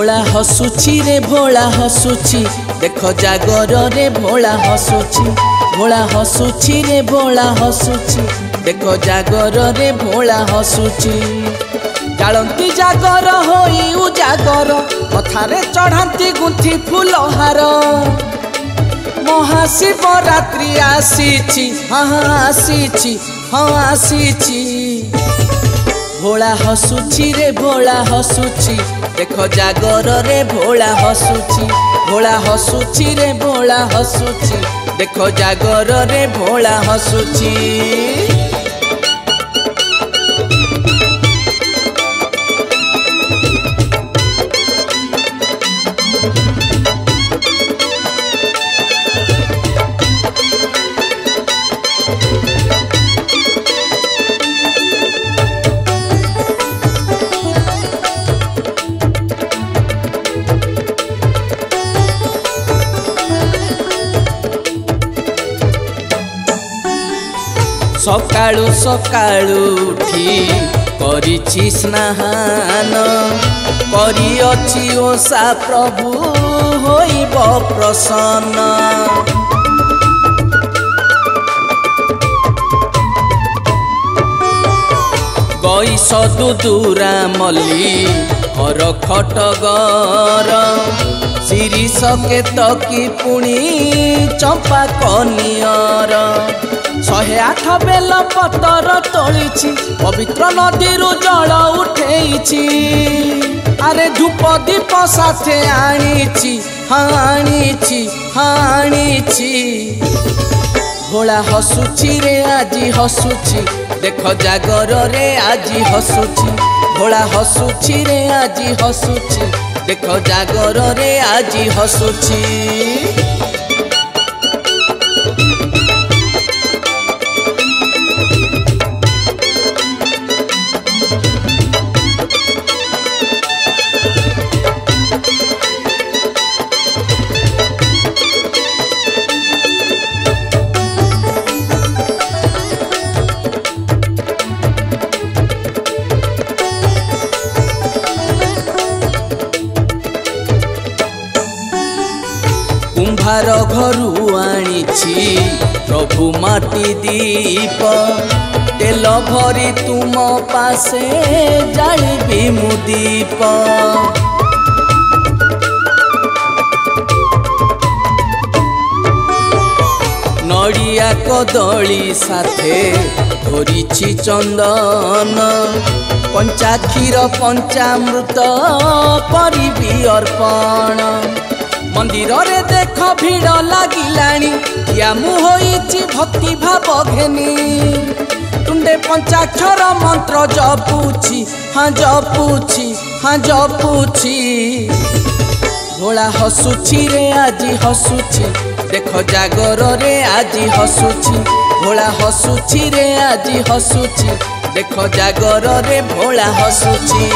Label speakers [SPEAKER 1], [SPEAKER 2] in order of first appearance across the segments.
[SPEAKER 1] भोला हसुची रे भोला हसुची देख जागर रे भोला हसुची भोला हसुची रे भोला हसुची देख जागर रे भोला हसुची जालती जागर होई उजागर कथारे चढ़ाती गुंथी फूलहार महाशिवरात्रि आसीची हाँ आसीची हाँ आसीची भोला हसुची रे भोला हसुची देख जागर रे भोला हसुची भोला हसुची रे भोला हसुची देख जागर रे भोला हसुची सकाळू सकाळू उठी करिछि स्नान करिअछि ओषा प्रभु होइब प्रसन्न गईस दुदुरा मल्ली हर खटगर शिरीष केतकी पुणी चंपा कनियर 108 बेल पतर तोली पवित्र नदी जल उठेछि अरे धूप दीप साथे आनीछि हाँ आनीछि हाँ आनीछि भोला हसुची रे आजी हसुची देख जागर रे आजी हसुची भोला हसुची रे आजी हसुची देख जागर रे आजी हसुची कुंभार घरू आनीछि प्रभु माटी दीप तेल भरी तुम पासे जालिबी मुदीप नड़िया कदली साथे धरिछि चंदन पंचाक्षीर पंचामृत करिबी अर्पण मंदिर रे देख भीड़ लागिलाणी या मुहोइछि भक्ति भाव घेनी तुंडे पंचाक्षर मंत्र जपुछि हाँ जपुछि हाँ जपुछि भोला हसुची रे आजी हसुची देख जागर रे आजी हसुची भोला हसुची रे आजी हसुची देख जागर रे भोला हसुची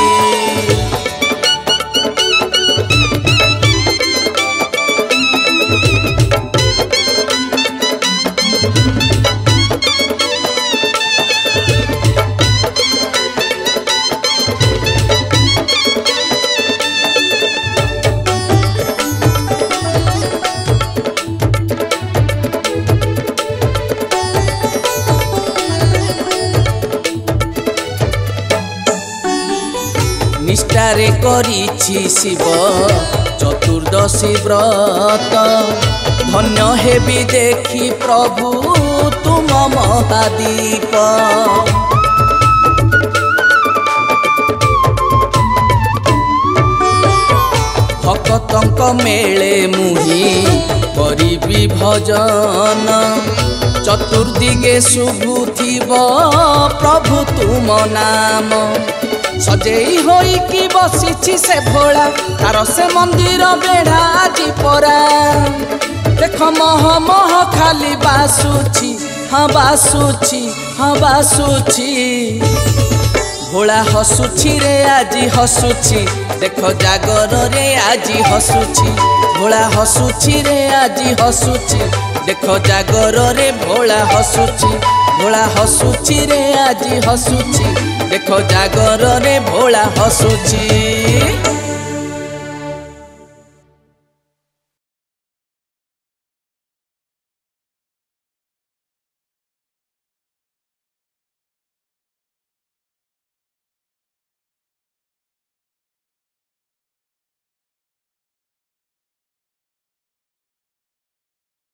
[SPEAKER 1] निष्ठारे करिछि शिव चतुर्दशी व्रत धन्य हेबी देखी प्रभु तुम महादीप भक्तंक मेले मुहि करिबी भजन चतुर्दिगे शुभुथिब प्रभु तुम नाम सजेई होई कि बसिछि से भोला तार से मंदिर बेढ़ा आजी परा देख मह मह खाली बासुछि हाँ बासुछि हाँ बासुछि भोला हसुछि रे आजी हसुछि देख जागर रे आजी हसुछि भोला हसुछि रे आजी हसुछि देख जागर रे भोला हसुछि भोला हसुछि रे आजी हसुछि देख जागर रे भोला हसुछि।